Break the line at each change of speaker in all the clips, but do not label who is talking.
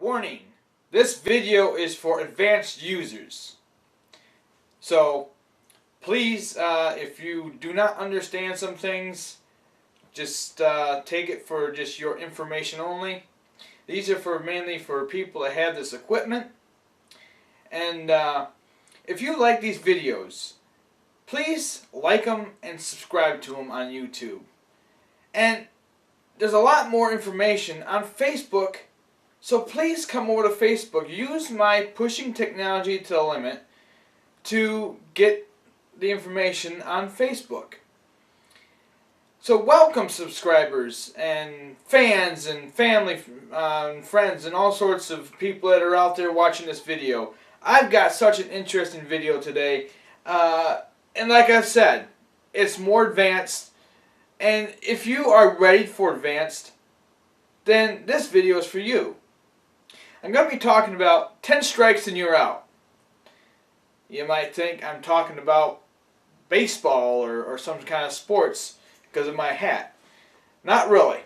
Warning, this video is for advanced users. So please, if you do not understand some things, just take it for just your information only. These are mainly for people that have this equipment. And if you like these videos, please like them and subscribe to them on YouTube. And there's a lot more information on Facebook, so please come over to Facebook. Use my Pushing Technology to the Limit to get the information on Facebook. So welcome subscribers and fans and family and friends and all sorts of people that are out there watching this video. I've got such an interesting video today. And like I've said, it's more advanced. And if you are ready for advanced, then this video is for you. I'm going to be talking about 10 strikes and you're out. You might think I'm talking about baseball or some kind of sports because of my hat. Not really.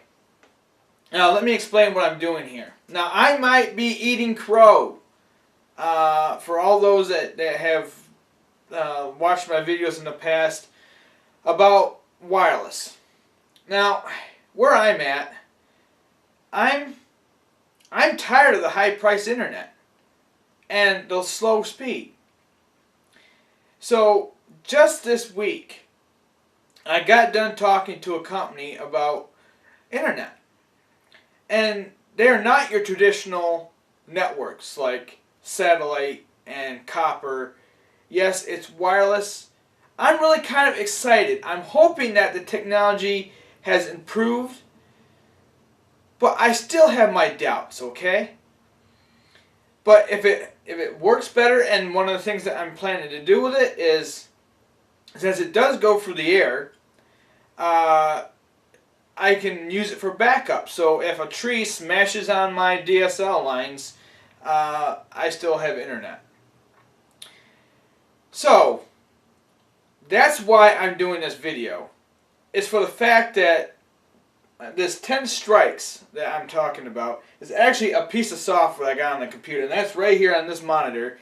Now let me explain what I'm doing here. Now I might be eating crow. For all those that have watched my videos in the past about wireless. Now, where I'm at, I'm tired of the high-priced internet and the slow speed. So, just this week, I got done talking to a company about internet. And they're not your traditional networks like satellite and copper. Yes, it's wireless. I'm really kind of excited. I'm hoping that the technology has improved, but I still have my doubts, okay? But if it works better, and one of the things that I'm planning to do with it is, since it does go through the air, I can use it for backup. So if a tree smashes on my DSL lines, I still have internet. So that's why I'm doing this video. It's for the fact that this 10 strikes that I'm talking about is actually a piece of software I got on the computer, and that's right here on this monitor.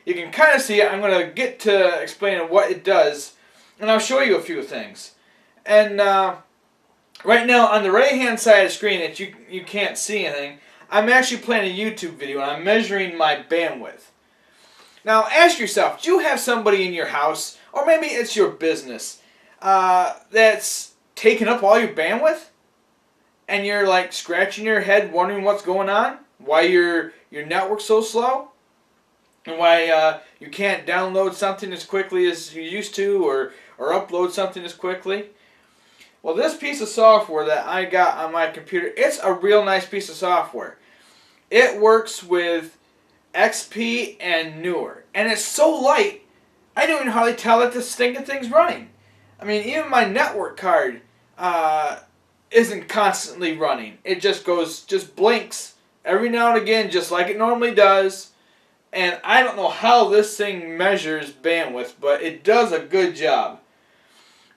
You can kind of see it. I'm going to get to explaining what it does, and I'll show you a few things. And right now on the right hand side of the screen that you can't see anything, I'm actually playing a YouTube video and I'm measuring my bandwidth. Now ask yourself, do you have somebody in your house, or maybe it's your business, that's taking up all your bandwidth? And you're like scratching your head wondering what's going on? Why your network's so slow? And why you can't download something as quickly as you used to, or upload something as quickly? Well, this piece of software that I got on my computer, it's a real nice piece of software. It works with XP and newer. And it's so light, I don't even hardly tell that this stinking thing's running. I mean, even my network card isn't constantly running. It just blinks every now and again, just like it normally does. And I don't know how this thing measures bandwidth, but it does a good job.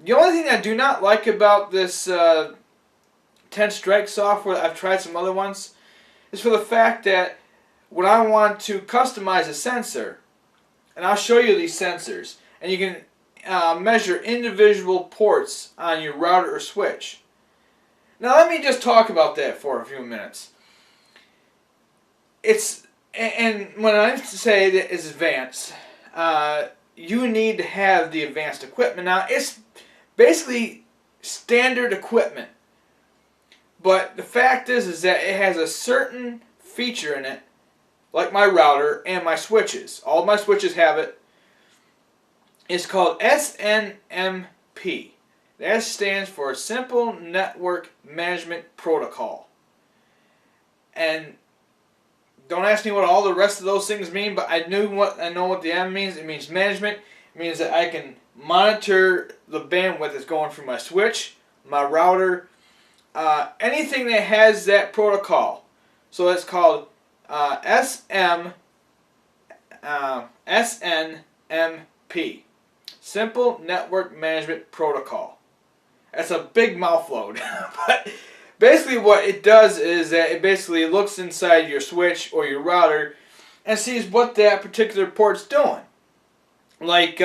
The only thing I do not like about this 10 strike software, I've tried some other ones, is for the fact that when I want to customize a sensor, and I'll show you these sensors, and you can measure individual ports on your router or switch. Now let me just talk about that for a few minutes. And when I say that it's advanced, you need to have the advanced equipment. Now it's basically standard equipment, but the fact is that it has a certain feature in it, like my router and my switches. All my switches have it. It's called SNMP. That stands for Simple Network Management Protocol. And don't ask me what all the rest of those things mean, but I know what the M means. It means management. It means that I can monitor the bandwidth that's going through my switch, my router, anything that has that protocol. So it's called SNMP, Simple Network Management Protocol. That's a big mouthload, basically what it does is that it basically looks inside your switch or your router and sees what that particular port's doing. Like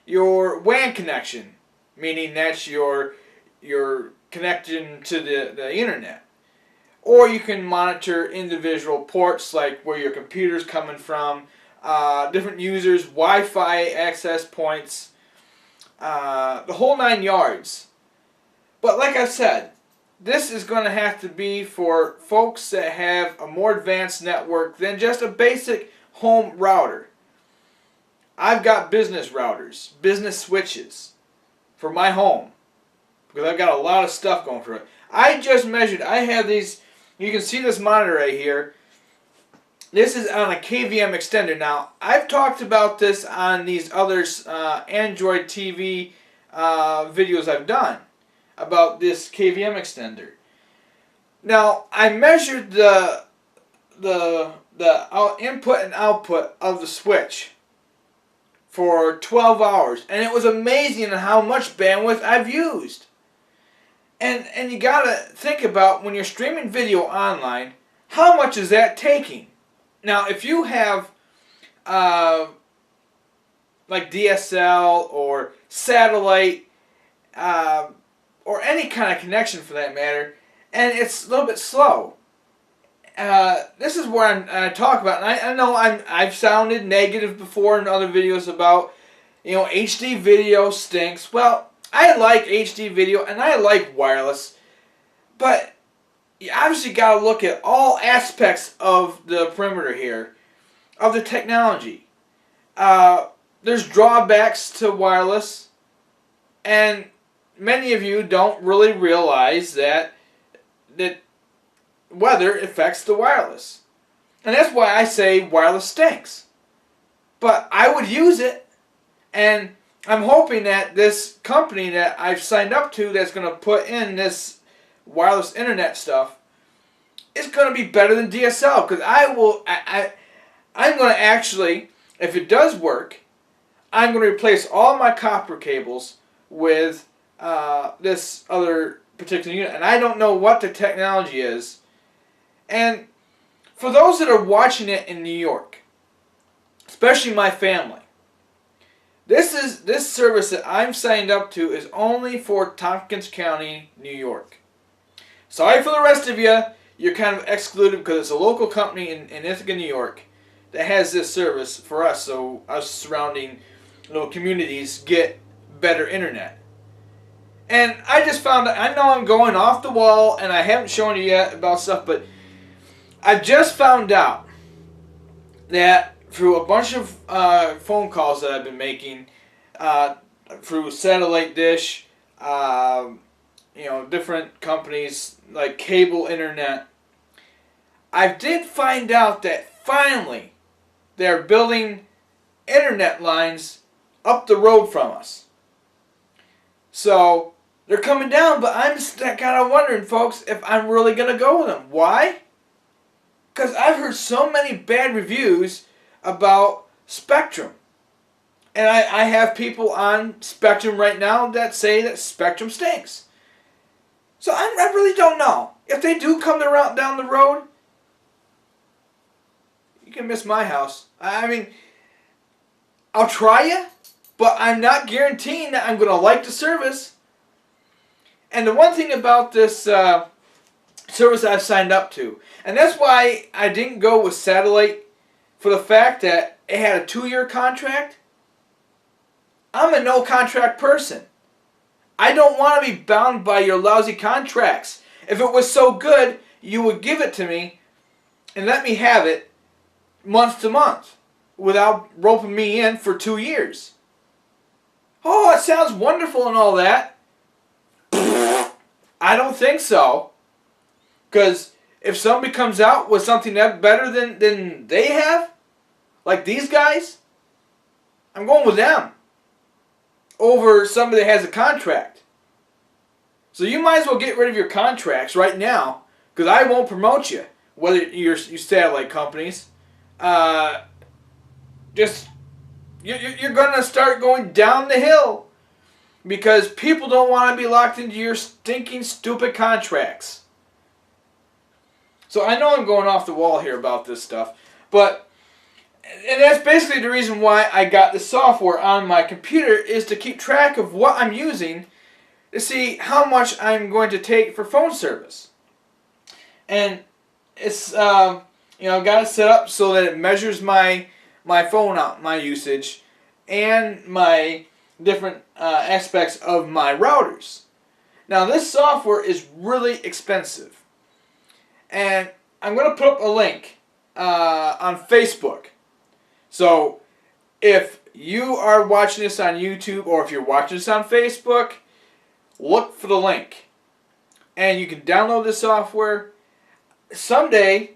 your WAN connection, meaning that's your connection to the internet. Or you can monitor individual ports, like where your computer's coming from, different users, Wi-Fi access points, the whole 9 yards. But like I said, this is going to have to be for folks that have a more advanced network than just a basic home router. I've got business routers, business switches for my home, because I've got a lot of stuff going for it. I just measured, I have these, you can see this monitor right here. This is on a KVM extender. Now, I've talked about this on these other Android TV videos I've done about this KVM extender. Now, I measured the input and output of the switch for 12 hours, and it was amazing how much bandwidth I've used. And you gotta think about, when you're streaming video online, how much is that taking? Now, if you have like DSL or satellite or any kind of connection for that matter, and it's a little bit slow, this is where I talk about, and I know I've sounded negative before in other videos about, HD video stinks. Well, I like HD video and I like wireless, but you obviously got to look at all aspects of the perimeter here, of the technology. There's drawbacks to wireless, and many of you don't really realize that weather affects the wireless. And that's why I say wireless stinks. But I would use it, and I'm hoping that this company that I've signed up to that's going to put in this wireless internet stuff is going to be better than DSL, because I'm going to actually, if it does work, I'm going to replace all my copper cables with this other particular unit. And I don't know what the technology is. And for those that are watching it in New York, especially my family, this service that I'm signed up to is only for Tompkins County, New York. Sorry for the rest of you. You're kind of excluded because it's a local company in Ithaca, New York that has this service for us, so us surrounding little communities get better internet. And I just found out, I know I'm going off the wall and I haven't shown you yet about stuff, but I've just found out that through a bunch of phone calls that I've been making through satellite dish, different companies like cable internet, I did find out that finally they're building internet lines up the road from us. So they're coming down, but I'm kind of wondering, folks, if I'm really going to go with them. Why? Because I've heard so many bad reviews about Spectrum. And I have people on Spectrum right now that say that Spectrum stinks. So I really don't know. If they do come down the road, you can miss my house. I mean, I'll try you, but I'm not guaranteeing that I'm going to like the service. And the one thing about this service I've signed up to, and that's why I didn't go with satellite, for the fact that it had a 2-year contract. I'm a no-contract person. I don't want to be bound by your lousy contracts. If it was so good, you would give it to me and let me have it month to month without roping me in for 2 years. Oh, it sounds wonderful and all that. I don't think so. Because if somebody comes out with something that better than they have, like these guys, I'm going with them over somebody that has a contract. So you might as well get rid of your contracts right now, because I won't promote you, whether you're satellite companies. You're going to start going down the hill. because people don't want to be locked into your stinking stupid contracts. So I know I'm going off the wall here about this stuff, but and that's basically the reason why I got the software on my computer, is to keep track of what I'm using to see how much I'm going to take for phone service. And it's got it set up so that it measures my phone out, my usage, and my different aspects of my routers. Now this software is really expensive, and I'm going to put up a link on Facebook. So if you are watching this on YouTube, or if you're watching this on Facebook, look for the link. And you can download the software. Someday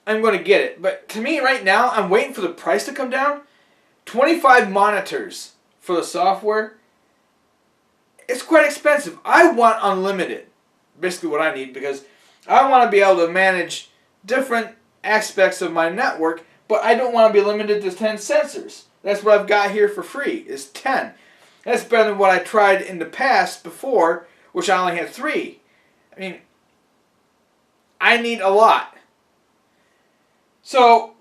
I'm going to get it. But to me right now, I'm waiting for the price to come down. 25 monitors for the software. It's quite expensive. I want unlimited. Basically what I need, because I want to be able to manage different aspects of my network, but I don't want to be limited to 10 sensors. That's what I've got here for free, is 10. That's better than what I tried in the past before, which I only had 3. I mean, I need a lot. So,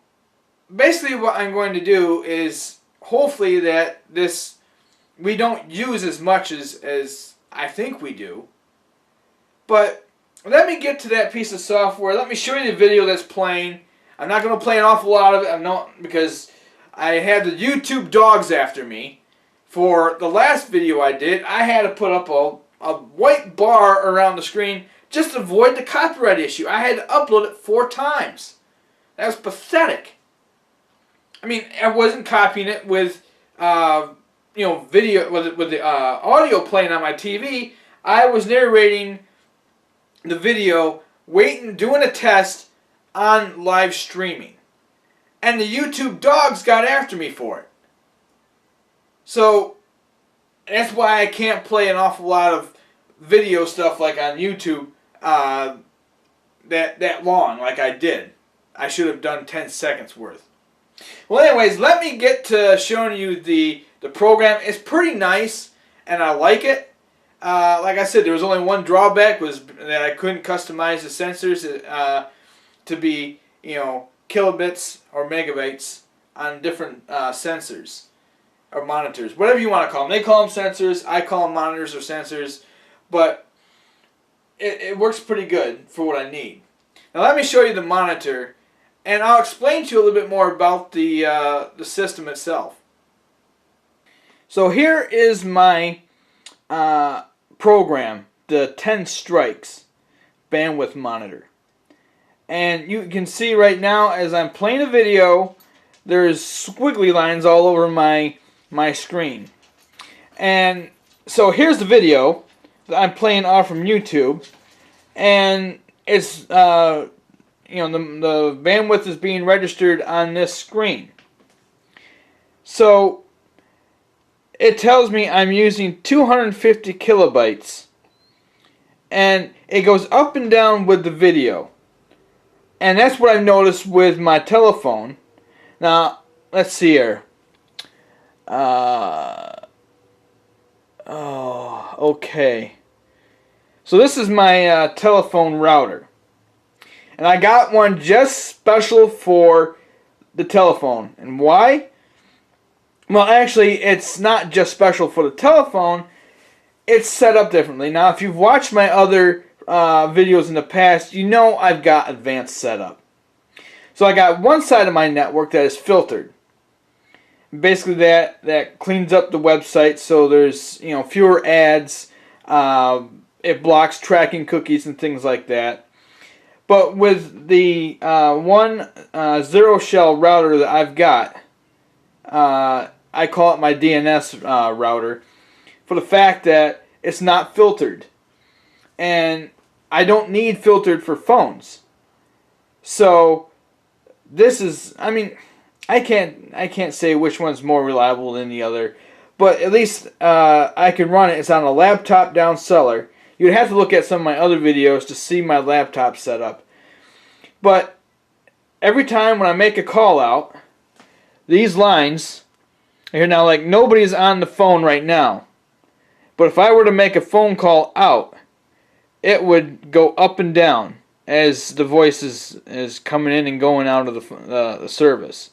basically what I'm going to do is, hopefully that we don't use as much as I think we do. But let me get to that piece of software. Let me show you the video that's playing. I'm not going to play an awful lot of it, because I had the YouTube dogs after me. For the last video I did, I had to put up a white bar around the screen just to avoid the copyright issue. I had to upload it 4 times. That was pathetic. I mean, I wasn't copying it with video with the audio playing on my TV. I was narrating the video, doing a test on live streaming, and the YouTube dogs got after me for it. So that's why I can't play an awful lot of video stuff like on YouTube that long like I did. I should have done 10 seconds worth. Well, anyways, let me get to showing you the program. It's pretty nice, and I like it. Like I said, there was only one drawback, was that I couldn't customize the sensors to be, kilobits or megabytes on different sensors or monitors, whatever you want to call them. They call them sensors. I call them monitors or sensors, but it works pretty good for what I need. Now let me show you the monitor, and I'll explain to you a little bit more about the system itself. So here is my program, the 10 strikes bandwidth monitor. And you can see right now, as I'm playing a video, there's squiggly lines all over my screen. And so here's the video that I'm playing off from YouTube, and it's the bandwidth is being registered on this screen. So it tells me I'm using 250 kilobytes, and it goes up and down with the video. And that's what I've noticed with my telephone. Now, let's see here. Okay. So this is my telephone router. And I got one just special for the telephone. And why? Well, actually, it's not just special for the telephone. It's set up differently. Now, if you've watched my other videos in the past, you know I've got advanced setup. So I got one side of my network that is filtered. Basically, that cleans up the website, so there's fewer ads. It blocks tracking cookies and things like that. But with the one zero shell router that I've got, I call it my DNS router, for the fact that it's not filtered. And I don't need filtered for phones. So this is, I can't say which one's more reliable than the other, but at least I can run it. It's on a laptop down cellar. You'd have to look at some of my other videos to see my laptop setup. But every time when I make a call out, these lines here now, like nobody's on the phone right now, But if I were to make a phone call out, it would go up and down as the voice is coming in and going out of the service.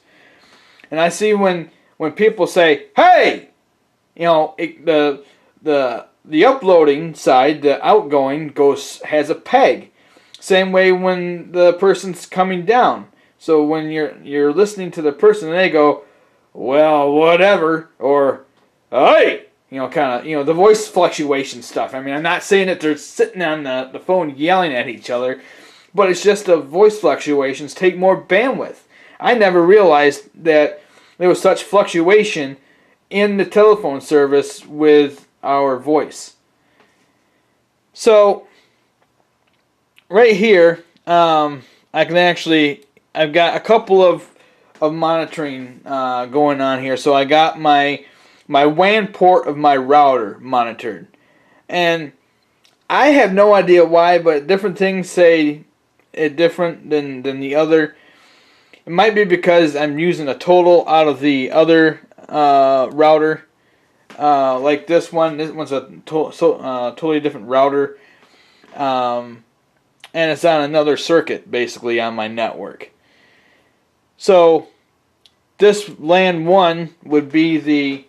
And I see when people say, "Hey," the uploading side, the outgoing has a peg. Same way when the person's coming down. So when you're listening to the person and they go, "Well, whatever," or "Hey," kind of, the voice fluctuation stuff. I mean, I'm not saying that they're sitting on the phone yelling at each other, but it's just the voice fluctuations take more bandwidth. I never realized that there was such fluctuation in the telephone service with our voice. So, right here, I've got a couple of monitoring going on here. So I got my WAN port of my router monitored. And I have no idea why, but different things say it different than the other. It might be because I'm using a total out of the other router. Like this one. This one's a totally different router. And it's on another circuit, basically, on my network. So this LAN 1 would be the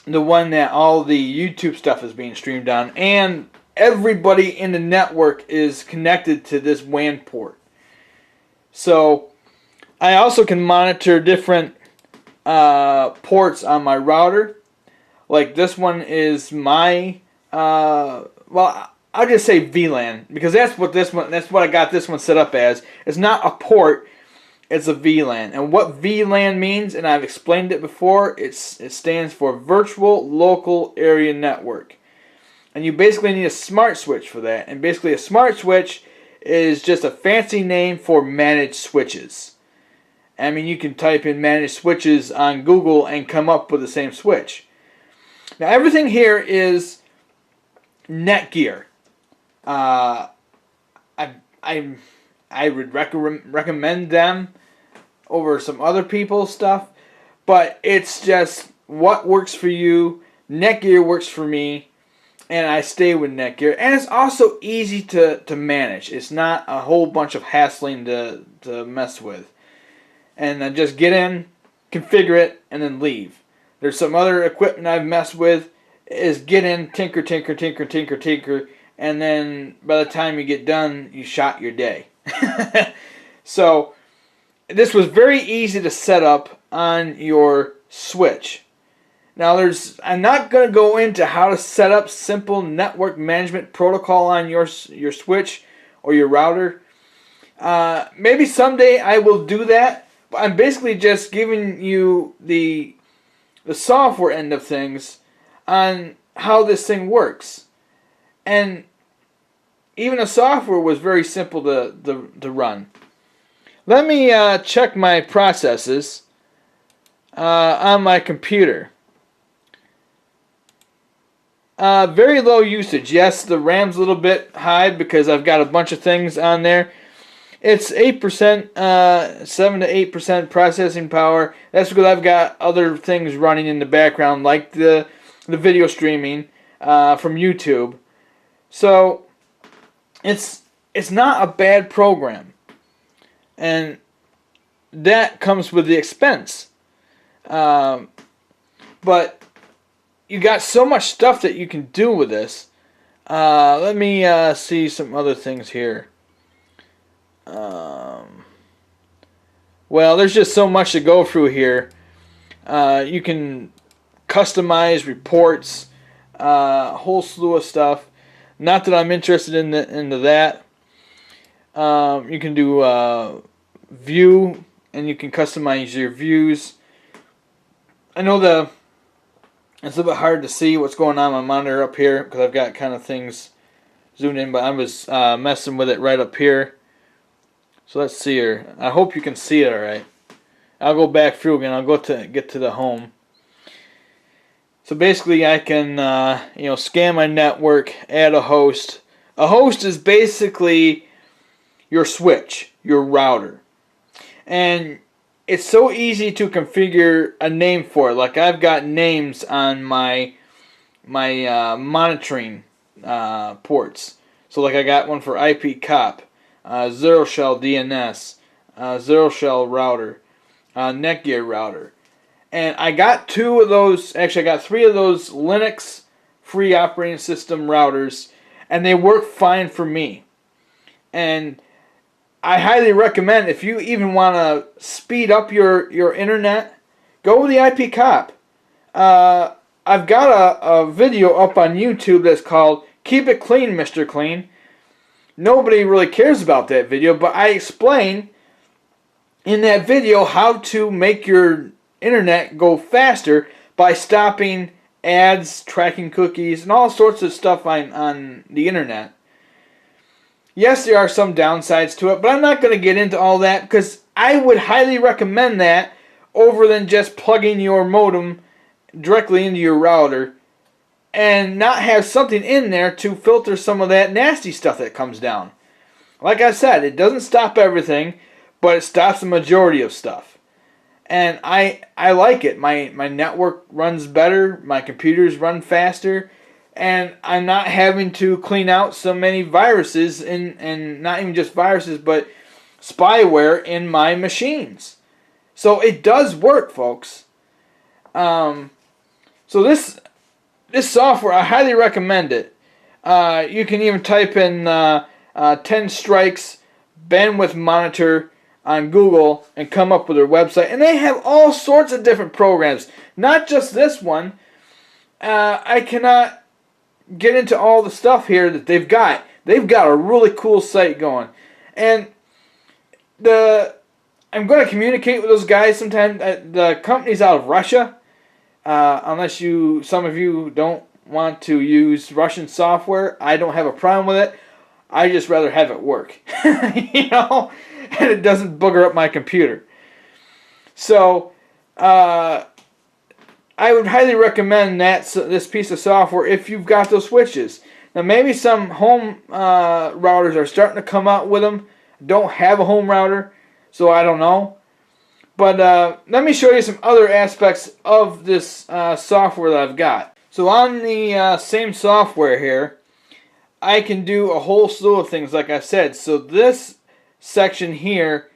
one that all the YouTube stuff is being streamed on, and everybody in the network is connected to this WAN port. So I also can monitor different ports on my router. Like this one is my well, I'll just say VLAN, because that's what I got this one set up as. It's not a port, it's a VLAN. And what VLAN means, and I've explained it before, it stands for Virtual Local Area Network. And you basically need a smart switch for that. And basically a smart switch is just a fancy name for managed switches. I mean, you can type in managed switches on Google and come up with the same switch. Now everything here is Netgear. I would recommend them over some other people's stuff, but it's just what works for you. Netgear works for me, and I stay with Netgear. And it's also easy to manage. It's not a whole bunch of hassling to mess with. And then just get in, configure it, and then leave. There's some other equipment I've messed with, is get in, tinker, and then by the time you get done, you shot your day. So this was very easy to set up on your switch. Now I'm not going to go into how to set up simple network management protocol on your switch or your router. Maybe someday I will do that, but I'm basically just giving you the software end of things on how this thing works. And even the software was very simple to run. Let me check my processes on my computer. Very low usage. Yes, the RAM's a little bit high because I've got a bunch of things on there. It's 8%, 7 to 8% processing power. That's because I've got other things running in the background, like the video streaming from YouTube. So it's not a bad program, and that comes with the expense. But you got so much stuff that you can do with this. Let me see some other things here. Well, there's just so much to go through here. You can customize reports, a whole slew of stuff. Not that I'm interested into that. You can do view, and you can customize your views. I know it's a bit hard to see what's going on my monitor up here because I've got kind of things zoomed in, but I was messing with it right up here. So let's see here. I hope you can see it all right. I'll go back through again. I'll get to the home. So basically, I can scan my network, add a host. A host is basically your switch, your router, and it's so easy to configure a name for it. Like I've got names on my monitoring ports. So like I got one for IP cop, zero shell DNS, zero shell router, Netgear router. And I got two of those, actually I got three of those Linux free operating system routers, and they work fine for me. And I highly recommend, if you even want to speed up your internet, go with the IP cop. I've got a video up on YouTube that's called Keep It Clean, Mr. Clean. Nobody really cares about that video, but I explain in that video how to make your internet go faster by stopping ads, tracking cookies, and all sorts of stuff on the internet. Yes, there are some downsides to it, but I'm not going to get into all that because I would highly recommend that over than just plugging your modem directly into your router and not have something in there to filter some of that nasty stuff that comes down. Like I said, it doesn't stop everything, but it stops the majority of stuff. And I like it. My network runs better, my computers run faster, and I'm not having to clean out so many viruses, and not even just viruses, but spyware in my machines. So it does work, folks. So this software, I highly recommend it. You can even type in 10 strikes bandwidth monitor on Google and come up with their website. And they have all sorts of different programs. Not just this one. I cannot get into all the stuff here that they've got. They've got a really cool site going. And I'm going to communicate with those guys sometime. The company's out of Russia. Unless some of you don't want to use Russian software, I don't have a problem with it. I just rather have it work, you know, and it doesn't booger up my computer. So, I would highly recommend this piece of software if you've got those switches. Now, maybe some home routers are starting to come out with them. Don't have a home router, so I don't know. But let me show you some other aspects of this software that I've got. So on the same software here, I can do a whole slew of things, like I said. So this section here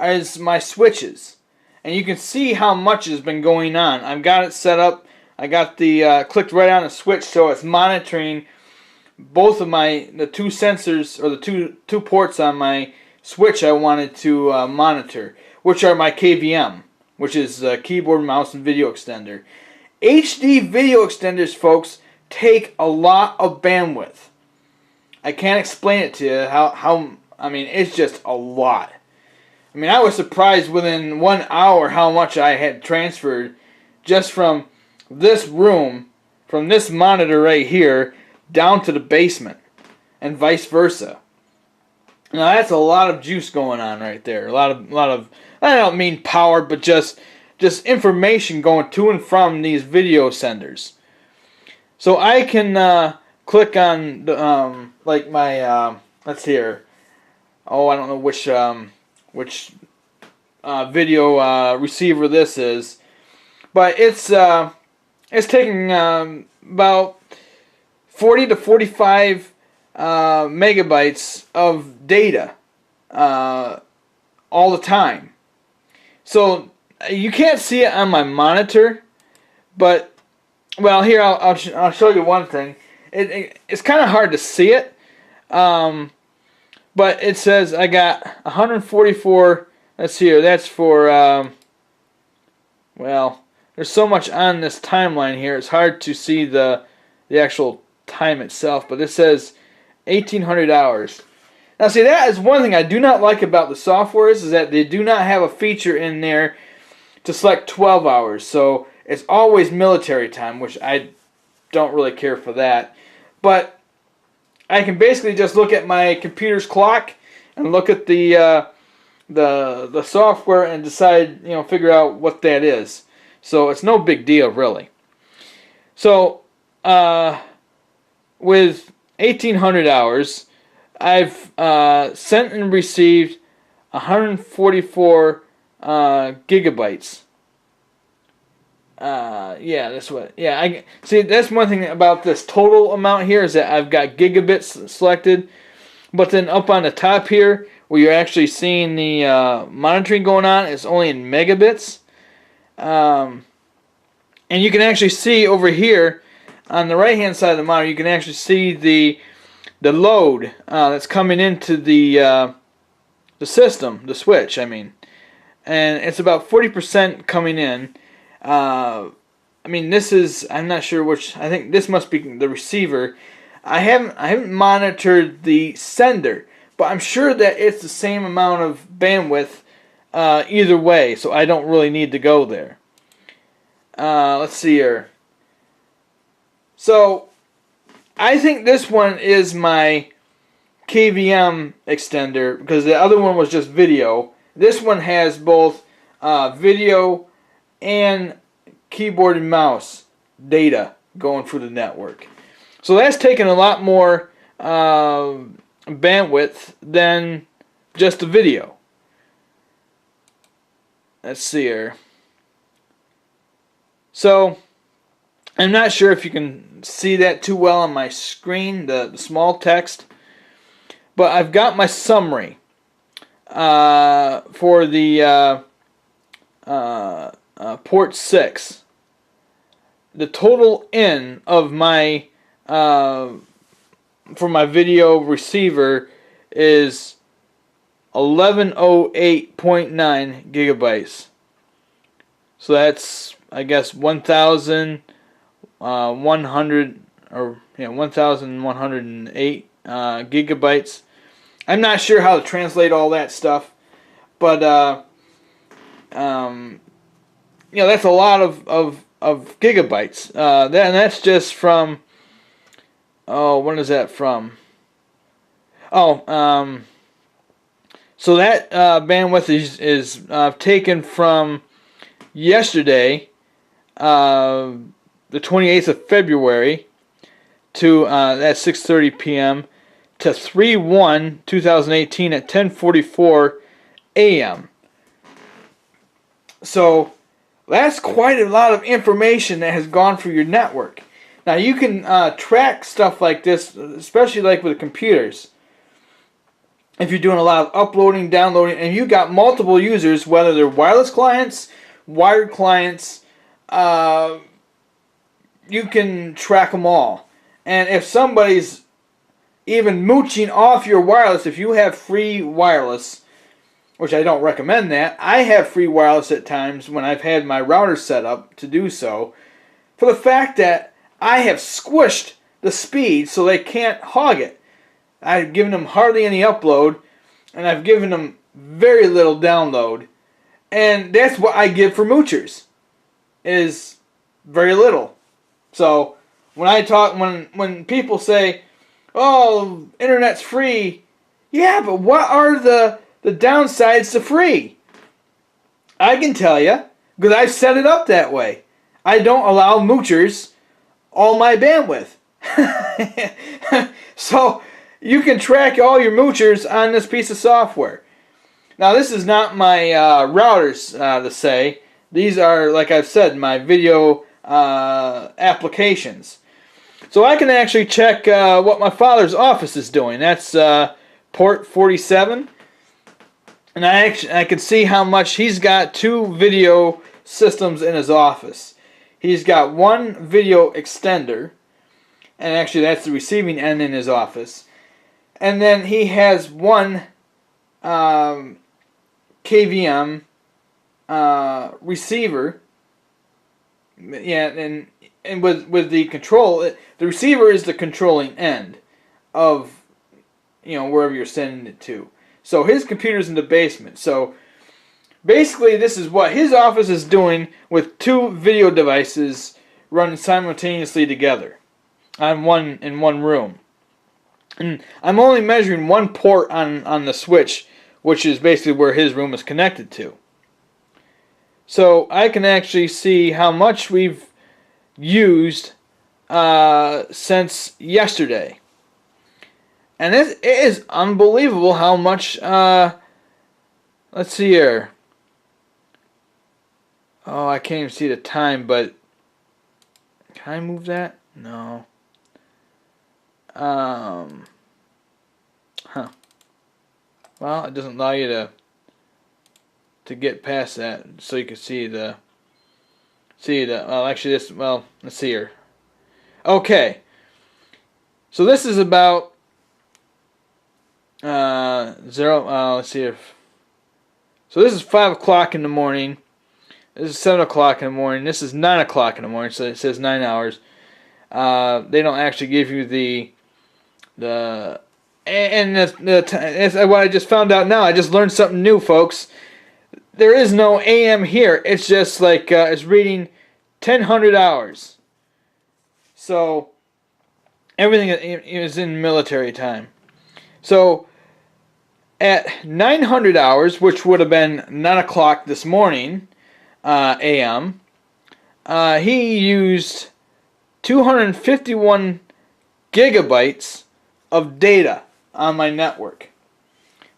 is my switches. And you can see how much has been going on. I've got it set up. I got the clicked right on the switch, so it's monitoring both of the two sensors, or the two ports on my switch I wanted to monitor, which are my KVM, which is keyboard, mouse, and video extender. HD video extenders, folks, take a lot of bandwidth. I can't explain it to you I mean, it's just a lot. I mean, I was surprised within 1 hour how much I had transferred just from this room, from this monitor right here, down to the basement, and vice versa. Now that's a lot of juice going on right there. A lot of I don't mean power, but just information going to and from these video senders. So I can click on the, like my let's see here. Oh, I don't know which video receiver this is, but it's taking about 40 to 45 megabytes of data all the time. So you can't see it on my monitor, but well, here I'll show you one thing. It's kind of hard to see it, but it says I got 144. Let's see here. That's for well, there's so much on this timeline here. It's hard to see the actual time itself, but it says 1,800 hours. Now, see, that is one thing I do not like about the software is that they do not have a feature in there to select 12 hours. So it's always military time, which I don't really care for that. But I can basically just look at my computer's clock and look at the software and decide, figure out what that is. So it's no big deal, really. So with 1,800 hours, I've sent and received 144 gigabytes Yeah, that's what. Yeah, I see. That's one thing about this total amount here is that I've got gigabits selected, but then up on the top here, where you're actually seeing the monitoring going on, it's only in megabits. And you can actually see over here on the right hand side of the monitor, you can actually see the load that's coming into the system, the switch. I mean, and it's about 40% coming in. I mean, this is, I'm not sure which. I think this must be the receiver. I haven't monitored the sender, but I'm sure that it's the same amount of bandwidth either way, so I don't really need to go there. Let's see here. So I think this one is my KVM extender because the other one was just video. This one has both video and keyboard and mouse data going through the network. So that's taking a lot more bandwidth than just the video. Let's see here. So I'm not sure if you can see that too well on my screen, the small text, but I've got my summary for the port 6. The total in of my for my video receiver is 1108.9 gigabytes. So that's, I guess, 1,100 or 1,108 gigabytes. I'm not sure how to translate all that stuff, but that's a lot of gigabytes. And that's just from, when is that from? So that bandwidth is taken from yesterday, the 28th of February, to at 6:30 p.m. to 3/1/2018 at 10:44 a.m. So that's quite a lot of information that has gone through your network. Now you can track stuff like this, especially like with computers. If you're doing a lot of uploading, downloading, and you got multiple users, whether they're wireless clients, wired clients, you can track them all. And if somebody's even mooching off your wireless, if you have free wireless, which I don't recommend that, I have free wireless at times when I've had my router set up to do so, for the fact that I have squished the speed so they can't hog it. I've given them hardly any upload, and I've given them very little download. And that's what I give for moochers, is very little. So when I talk, when people say, "Oh, internet's free," yeah, but what are the downsides to free? I can tell you, because I've set it up that way. I don't allow moochers all my bandwidth. So you can track all your moochers on this piece of software. Now this is not my routers to say. These are, like I've said, my video applications. So I can actually check what my father's office is doing. That's port 47. And I can see how much he's got 2 video systems in his office. He's got one video extender, and actually that's the receiving end in his office. And then he has one KVM receiver. Yeah, and with the control, the receiver is the controlling end of wherever you're sending it to. So his computer's in the basement. So basically, this is what his office is doing with 2 video devices running simultaneously together in one room. And I'm only measuring one port on the switch, which is basically where his room is connected to. So I can actually see how much we've used since yesterday. And it is unbelievable how much, let's see here. Oh, I can't even see the time, but can I move that? No. Huh. Well, it doesn't allow you to get past that, so you can see the well, actually this, well, let's see here. Okay. So this is about let's see if, so this is 5 o'clock in the morning. This is 7 o'clock in the morning. This is 9 o'clock in the morning, so it says 9 hours. They don't actually give you that's what I just found out now. I just learned something new, folks. There is no AM here. It's just like it's reading 1000 hours. So everything is in military time. So at 900 hours, which would have been 9 o'clock this morning, AM, he used 251 gigabytes of data on my network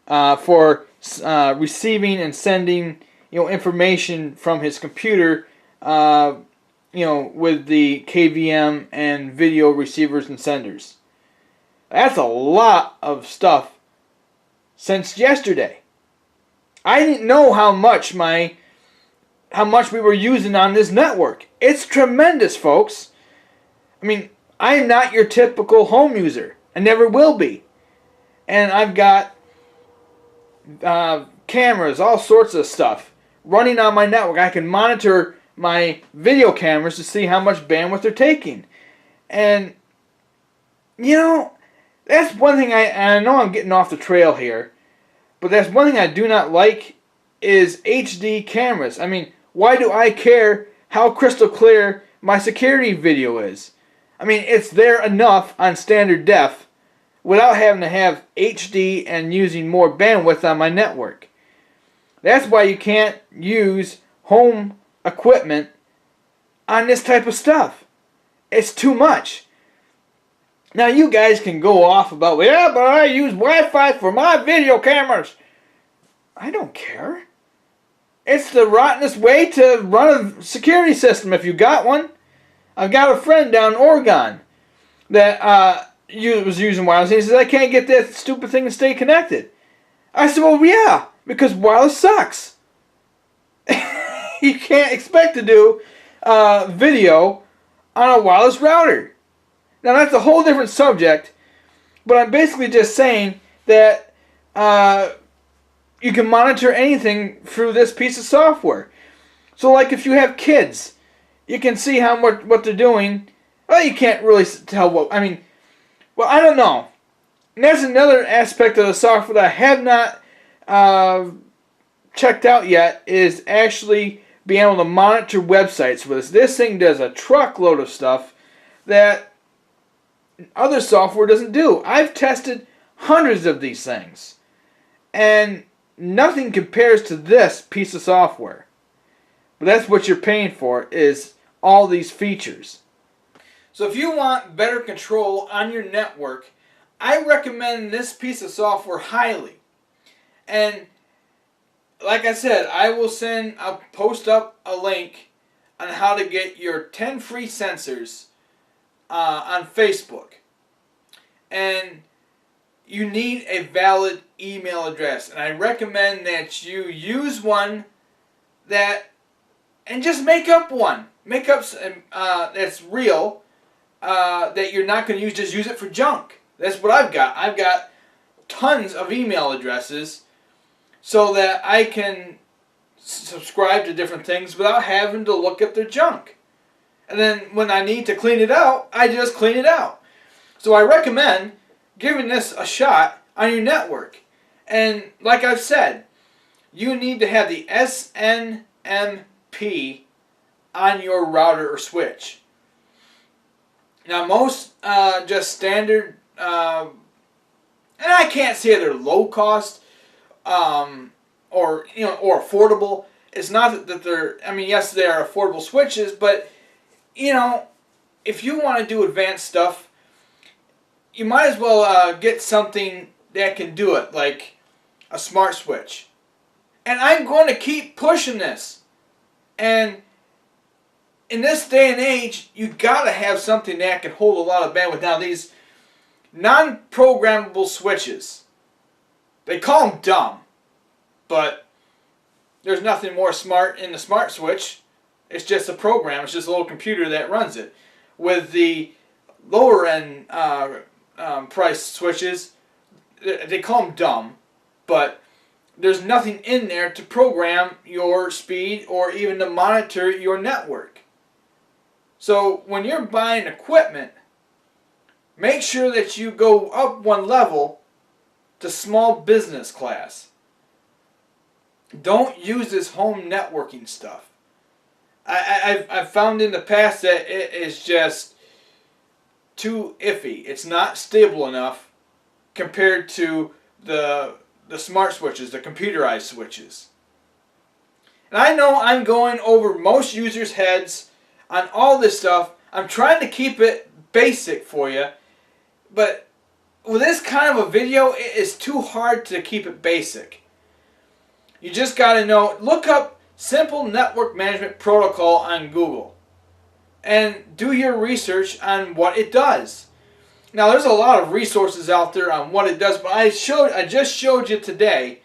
for receiving and sending, information from his computer, with the KVM and video receivers and senders. That's a lot of stuff since yesterday. I didn't know how much we were using on this network. It's tremendous, folks. I mean, I'm not your typical home user. I never will be. And I've got cameras, all sorts of stuff running on my network. I can monitor my video cameras to see how much bandwidth they're taking. And, that's one thing I know I'm getting off the trail here, but that's one thing I do not like is HD cameras. I mean, why do I care how crystal clear my security video is? I mean, it's there enough on standard def without having to have HD and using more bandwidth on my network. That's why you can't use home equipment on this type of stuff. It's too much. Now you guys can go off about, yeah, but I use Wi-Fi for my video cameras. I don't care. It's the rottenest way to run a security system if you got one. I've got a friend down in Oregon that was using wireless. And he says, I can't get that stupid thing to stay connected. I said, well, yeah, because wireless sucks. You can't expect to do video on a wireless router. Now, that's a whole different subject, but I'm basically just saying that you can monitor anything through this piece of software. So, like if you have kids, you can see what they're doing. Well, you can't really tell well, I don't know. And that's another aspect of the software that I have not checked out yet, is actually being able to monitor websites with this. This thing does a truckload of stuff that other software doesn't do. I've tested hundreds of these things, and nothing compares to this piece of software. But that's what you're paying for, is all these features. So if you want better control on your network, I recommend this piece of software highly. And like I said, I'll post up a link on how to get your 10 free sensors on Facebook. And you need a valid email address. And I recommend that you use one and just make up one. Make up that's real, that you're not going to use. Just use it for junk. That's what I've got. I've got tons of email addresses so that I can subscribe to different things without having to look at their junk. And then when I need to clean it out, I just clean it out. So I recommend giving this a shot on your network. And like I've said, you need to have the SNMP on your router or switch. Now most just standard, and I can't say they're low cost or affordable. It's not that they're, yes, they are affordable switches, but if you want to do advanced stuff, you might as well get something that can do it, like a smart switch. And I'm going to keep pushing this. And in this day and age, you gotta have something that can hold a lot of bandwidth. Now these non-programmable switches, they call them dumb, but there's nothing more smart in the smart switch. It's just a program. It's just a little computer that runs it. With the lower end price switches, they call them dumb, but there's nothing in there to program your speed or even to monitor your network. So when you're buying equipment, make sure that you go up one level to small business class. Don't use this home networking stuff. I've found in the past that it is just too iffy. It's not stable enough compared to the smart switches, the computerized switches. And I know I'm going over most users' heads on all this stuff. I'm trying to keep it basic for you, but with this kind of a video, it is too hard to keep it basic. You just got to know, look up Simple Network Management Protocol on Google and do your research on what it does. Now there's a lot of resources out there on what it does, but I just showed you today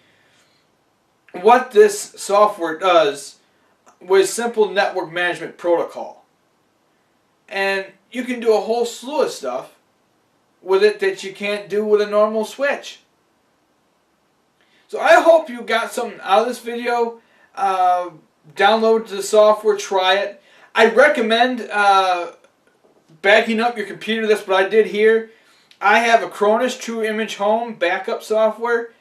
what this software does with Simple Network Management Protocol. And you can do a whole slew of stuff with it that you can't do with a normal switch. So I hope you got something out of this video. Download the software, try it. I recommend backing up your computer. That's what I did here. I have a Cronus True Image Home backup software.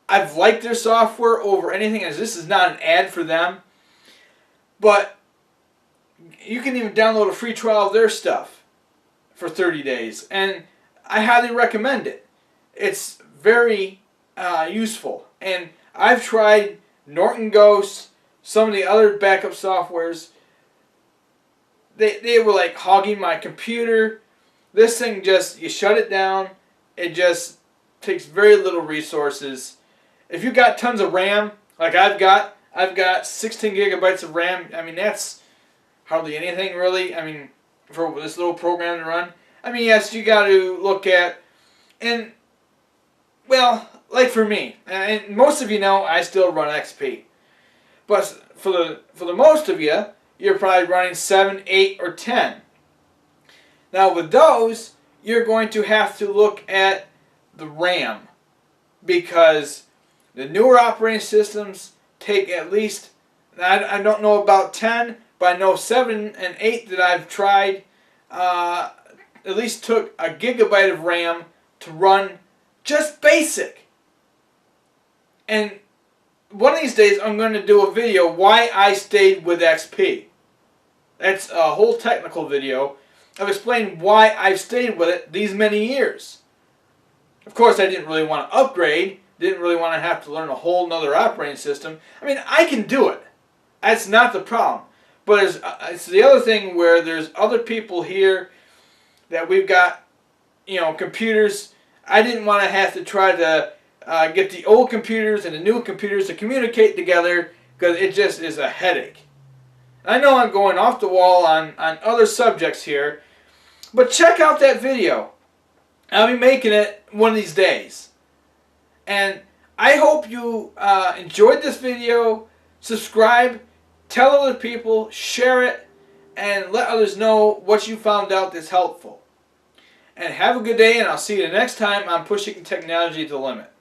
I've liked their software over anything, as this is not an ad for them. But you can even download a free trial of their stuff for 30 days. And I highly recommend it. It's very useful. And I've tried Norton Ghost, some of the other backup softwares. They were like hogging my computer. This thing just, you shut it down, it just takes very little resources. If you got tons of RAM, like I've got 16 gigabytes of RAM. I mean, that's hardly anything really. I mean, for this little program to run. I mean, yes, you got to look at, and well, like for me, and most of you know, I still run XP. But for the most of you, you're probably running 7, 8, or 10. Now with those, you're going to have to look at the RAM, because the newer operating systems take at least, I don't know about 10, but I know 7 and 8 that I've tried, at least took a gigabyte of RAM to run just basic. And one of these days I'm going to do a video why I stayed with XP. That's a whole technical video of explaining why I've stayed with it these many years. Of course, I didn't really want to upgrade, didn't really want to have to learn a whole nother operating system. I mean, I can do it. That's not the problem. But it's the other thing where there's other people here that we've got, computers. I didn't want to have to try to get the old computers and the new computers to communicate together, because it just is a headache. I know I'm going off the wall on other subjects here, but check out that video. I'll be making it one of these days. And I hope you enjoyed this video. Subscribe, tell other people, share it, and let others know what you found out that's helpful. And have a good day, and I'll see you the next time on Pushing Technology to the Limit.